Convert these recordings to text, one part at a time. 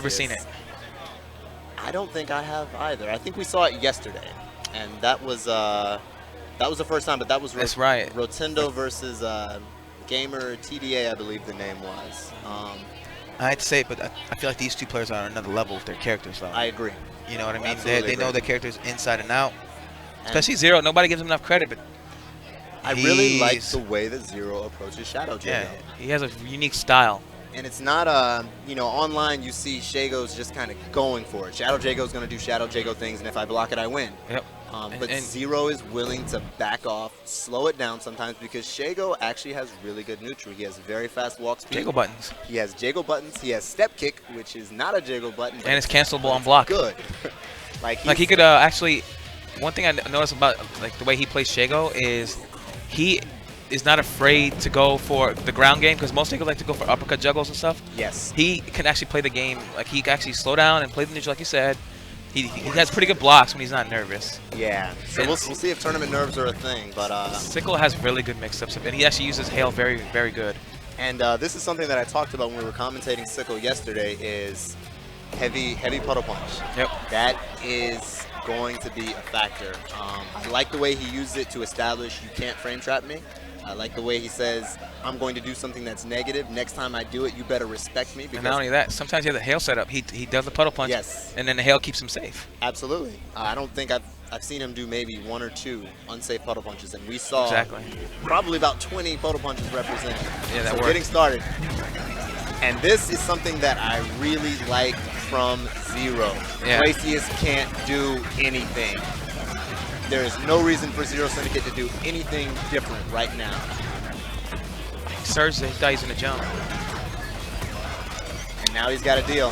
never seen it. I don't think I have either. I think we saw it yesterday, and that was the first time. But that was That's right. Rotendo versus Gamer TDA, I believe the name was. I hate to say it, but I feel like these two players are on another level with their characters, though. I agree. You know what I mean? Absolutely They know agree. their characters inside and out. Especially Zero. Nobody gives him enough credit, but I really like the way that Zero approaches Shadow Jago. Yeah, he has a unique style. And it's not, online you see Shago's just kind of going for it. Shadow Jago's going to do Shadow Jago things, and if I block it, I win. Yep. But Zero is willing to back off, slow it down sometimes, because Shago actually has really good neutral. He has very fast walk speed. Jago buttons. He has Jago buttons. He has step kick, which is not a Jago button. And it's cancelable on block. Good. like he could actually, one thing I noticed about like the way he plays Shago is he is not afraid to go for the ground game, because most people like to go for uppercut juggles and stuff. Yes. He can actually play the game, like he can actually slow down and play the neutral like you said. He has pretty good blocks when he's not nervous. Yeah. So we'll see if tournament nerves are a thing, but Sickle has really good mix-ups, and he actually uses hail very, very good. And this is something that I talked about when we were commentating Sickle yesterday is heavy puddle punch. Yep. That is going to be a factor. I like the way he uses it to establish you can't frame trap me. I like the way he says, I'm going to do something that's negative. Next time I do it, you better respect me. And not only that, sometimes he has a hail setup. He does the puddle punch, yes, and then the hail keeps him safe. Absolutely. I don't think I've seen him do maybe 1 or 2 unsafe puddle punches, and we saw probably about 20 puddle punches represented. Yeah, that so worked. Getting started. And this is something that I really like from Zero. Yeah. Glacius can't do anything. There is no reason for Zero Syndicate to do anything different right now. Surge, he thought he's in the jump. And now he's got a deal.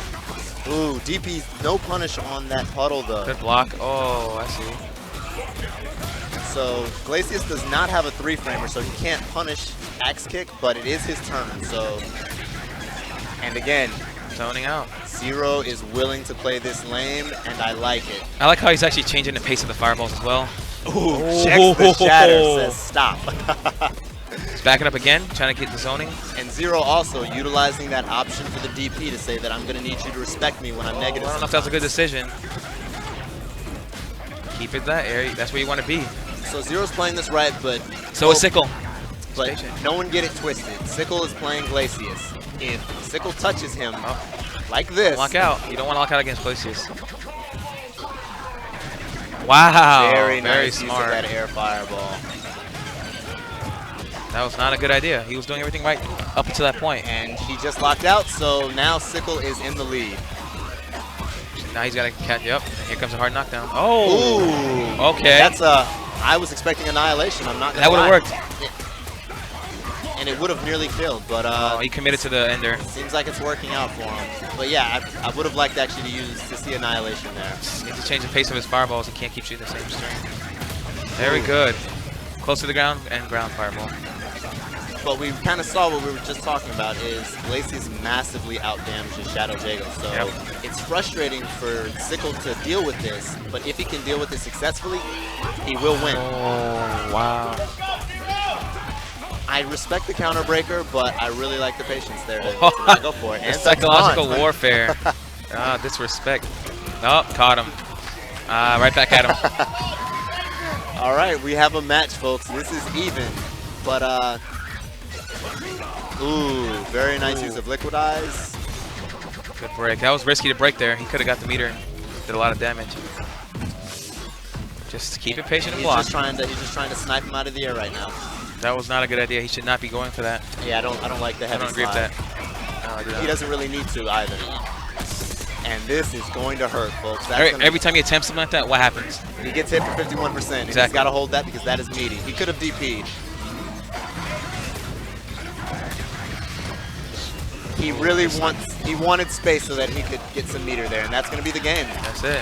Ooh, DP's no punish on that puddle though. Good block. Oh, I see. So Glacius does not have a 3-framer, so he can't punish axe kick, but it is his turn. So, and again, zoning out. Zero is willing to play this lame, and I like it. I like how he's actually changing the pace of the fireballs as well. Ooh, checks the shatter, says stop. He's backing up again, trying to get the zoning. And Zero also utilizing that option for the DP to say that I'm going to need you to respect me when I'm negative. I don't know if that was a good decision. Keep it that area. That's where you want to be. So Zero's playing this right, but so is Sickle. But no one get it twisted. Sickle is playing Glacius. If Sickle touches him like this, lock out. You don't want to lock out against Glacius. Wow. Very nice smart. Use of that air fireball. That was not a good idea. He was doing everything right up until that point. And he just locked out, so now Sickle is in the lead. Now he's got to catch up. Here comes a hard knockdown. Oh. Ooh. Okay. That's I was expecting annihilation. I'm not gonna That would have worked. And it would have nearly killed, but he committed to the ender. Seems like it's working out for him. But yeah, I would have liked actually to see annihilation there. Needs to change the pace of his fireballs. He can't keep shooting the same string. Very good. Close to the ground and ground fireball. But we kind of saw what we were just talking about is Glacius massively outdamages Shadow Jago. So it's frustrating for Sickle to deal with this, but if he can deal with it successfully, he will win. Oh, wow. I respect the counter breaker, but I really like the patience there to go for it. And psychological warfare. Disrespect. Oh, caught him. Right back at him. All right, we have a match, folks. This is even, but ooh, very nice use of Liquid Eyes. Good break. That was risky to break there. He could have got the meter. Did a lot of damage. Just keep it patient and block. He's just trying to snipe him out of the air right now. That was not a good idea. He should not be going for that. Yeah, I don't like the heavy I don't agree with slide. that. He doesn't really need to either. And this is going to hurt, folks. Every time he attempts something like that, what happens? He gets hit for 51%. Exactly. He's got to hold that because that is meaty. He could have DP'd. He really wanted space so that he could get some meter there, and that's going to be the game. That's it.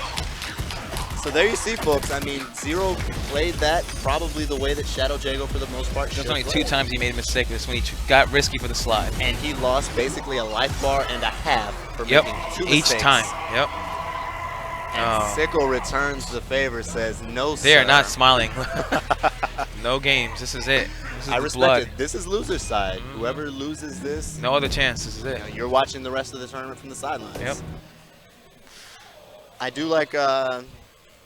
So there you see, folks. I mean, Zero played that probably the way that Shadow Jago, for the most part, There's only 2 times he made a mistake. This when he got risky for the slide. And he lost basically a life bar and a half for making 2 mistakes. Each time. Yep. And Sickle returns the favor, says, no, sir. They are not smiling. No games. This is it. This is I respect blood. it. This is loser's side. Whoever loses this, no other chance. This is it. You're watching the rest of the tournament from the sidelines. Yep. I do like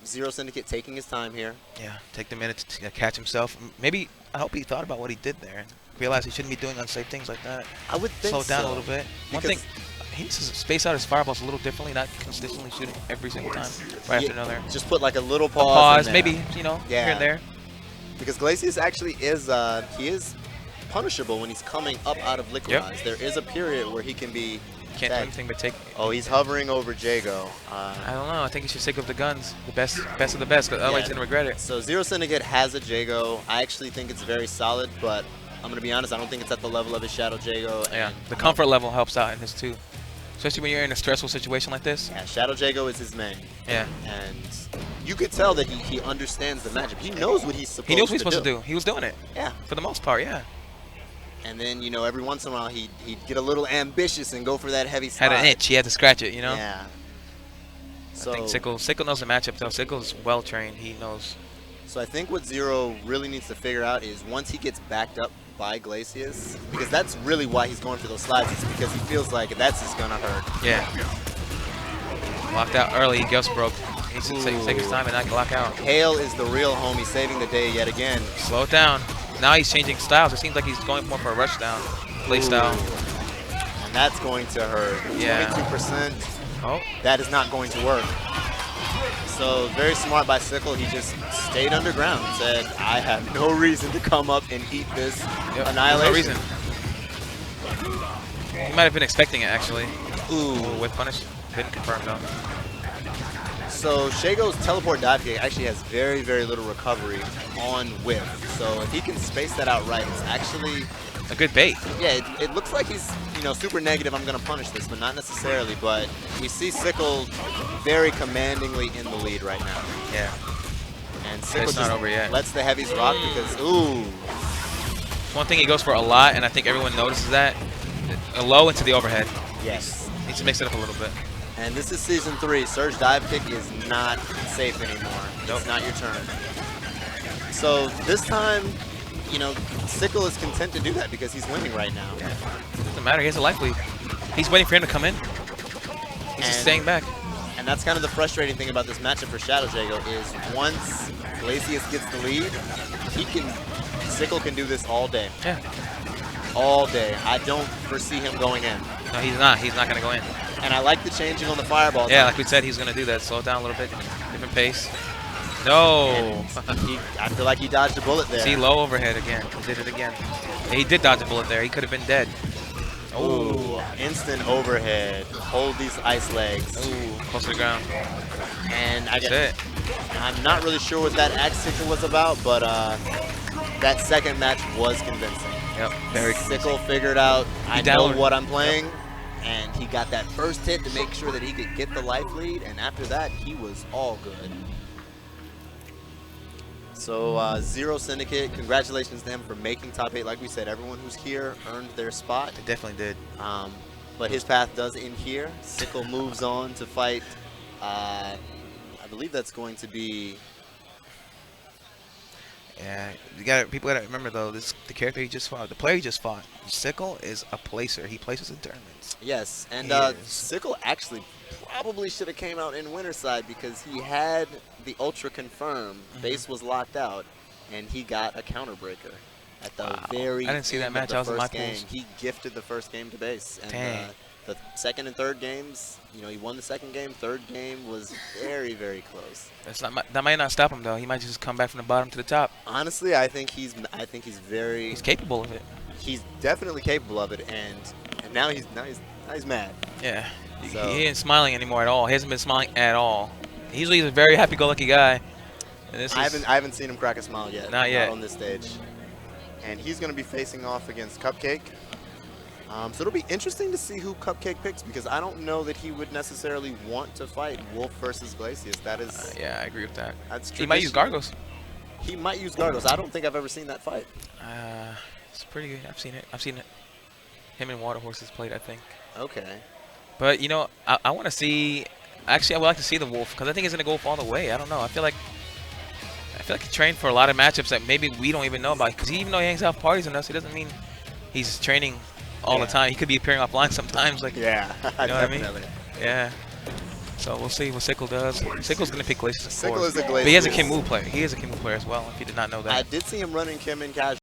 Zero Syndicate taking his time here. Yeah, take the minute to catch himself. Maybe I hope he thought about what he did there and realized he shouldn't be doing unsafe things like that. I would think slow down so, a little bit. One thing, he needs to space out his fireballs a little differently, not consistently shooting every single time right after another. Just put like a little pause. Maybe, you know, here and there. Because Glacius actually is he is punishable when he's coming up out of Liquid Eyes. There is a period where he can be. Can't do anything but take. Oh, he's hovering over Jago. I don't know. I think he should stick with the guns, the best of the best. Cause otherwise, he's gonna regret it. So Zero Syndicate has a Jago. I actually think it's very solid, but I'm gonna be honest. I don't think it's at the level of his Shadow Jago. Yeah, the comfort level helps out in this too, especially when you're in a stressful situation like this. Yeah, Shadow Jago is his main. Yeah. And you could tell that he understands the matchup. He knows what he's supposed to do. He knows what he's supposed to do. He was doing it. Yeah. For the most part, yeah. And then, you know, every once in a while, he'd get a little ambitious and go for that heavy slide. Had an itch. He had to scratch it, you know? Yeah. So I think Sickle knows the matchup, though. Sickle's well-trained. He knows. So I think what Zero really needs to figure out is once he gets backed up by Glacius, because that's really why he's going for those slides, is because he feels like that's just going to hurt. Yeah. Locked out early. Ghost broke. He needs to take his time and not lock out. Hale is the real homie, saving the day yet again. Slow it down. Now he's changing styles. It seems like he's going more for a rush down play style. And that's going to hurt. Yeah. 22%. Oh. That is not going to work. So very smart by Sickle. He just stayed underground and said, I have no reason to come up and eat this annihilation. No reason. He might have been expecting it, actually. Ooh. With punish. Didn't confirm, though. So Shago's teleport dive kick actually has very, very little recovery on whiff. So if he can space that out right, it's actually a good bait. Yeah, it looks like he's, you know, super negative. I'm going to punish this, but not necessarily. But we see Sickle very commandingly in the lead right now. Yeah. And Sickle not over yet. Lets the heavies rock because, ooh. One thing he goes for a lot, and I think everyone notices that, a low into the overhead. Yes. Needs to mix it up a little bit. And this is Season 3. Surge dive kick is not safe anymore. Nope. It's not your turn. So this time, you know, Sickle is content to do that because he's winning right now. Yeah. Doesn't matter. He has a life lead. He's waiting for him to come in. He's just staying back. And that's kind of the frustrating thing about this matchup for Shadow Jago is once Glacius gets the lead, Sickle can do this all day. Yeah. All day. I don't foresee him going in. No, he's not. He's not going to go in. And I like the changing on the fireball. Yeah, like we said, he's going to do that. Slow it down a little bit. Different pace. No. I feel like he dodged a bullet there. See, low overhead again. He did it again. Yeah, he did dodge a bullet there. He could have been dead. Ooh, instant overhead. Hold these ice legs. Ooh, close to the ground. And I'm not really sure what that axe Sickle was about, but that second match was convincing. Yep, very convincing. Sickle figured out, I know what I'm playing, yep. And he got that first hit to make sure that he could get the life lead, and after that, he was all good. So Zero Syndicate, congratulations to him for making top 8. Like we said, everyone who's here earned their spot. They definitely did. But his path does end here. Sickle moves on to fight, I believe that's going to be... Yeah, people gotta remember though, the character he just fought, the player he just fought, Sickle is a placer. He places in tournaments. Yes, and Sickle actually probably should have came out in winner's side because he had the ultra confirm. Base was locked out, and he got a counter breaker at the very I didn't see that match. I was in my game. pools. He gifted the first game to Base, and Dang. The second and third games, you know, he won the second game. Third game was very, very close. That might not stop him though. He might just come back from the bottom to the top. Honestly, I think he's He's capable of it. He's definitely capable of it, and now he's mad. Yeah, So. he ain't smiling anymore at all. He hasn't been smiling at all. Usually he's a very happy-go-lucky guy. And this I haven't seen him crack a smile yet. Not yet. Not on this stage. And he's going to be facing off against Cupcake. So it'll be interesting to see who Cupcake picks because I don't know that he would necessarily want to fight Wolf versus Glacius. That is. Yeah, I agree with that. That's he might use Gargos. He might use Gargos. I don't think I've ever seen that fight. It's pretty good. I've seen it. Him and Water Horses played, I think. Okay. But you know, I want to see. Actually, I would like to see the Wolf because I think he's gonna go all the way. I don't know. I feel like he trained for a lot of matchups that maybe we don't even know about. Because even though he hangs out parties with us, it doesn't mean he's training all the time. He could be appearing offline sometimes. Like yeah, you know what I mean? Yeah. So we'll see what Sickle does. Sickle's gonna pick Glacius, of Sickle course. is a But he has a Glacius. Kim Woo player. He is a Kim Woo player as well. If you did not know that. I did see him running Kim in casual.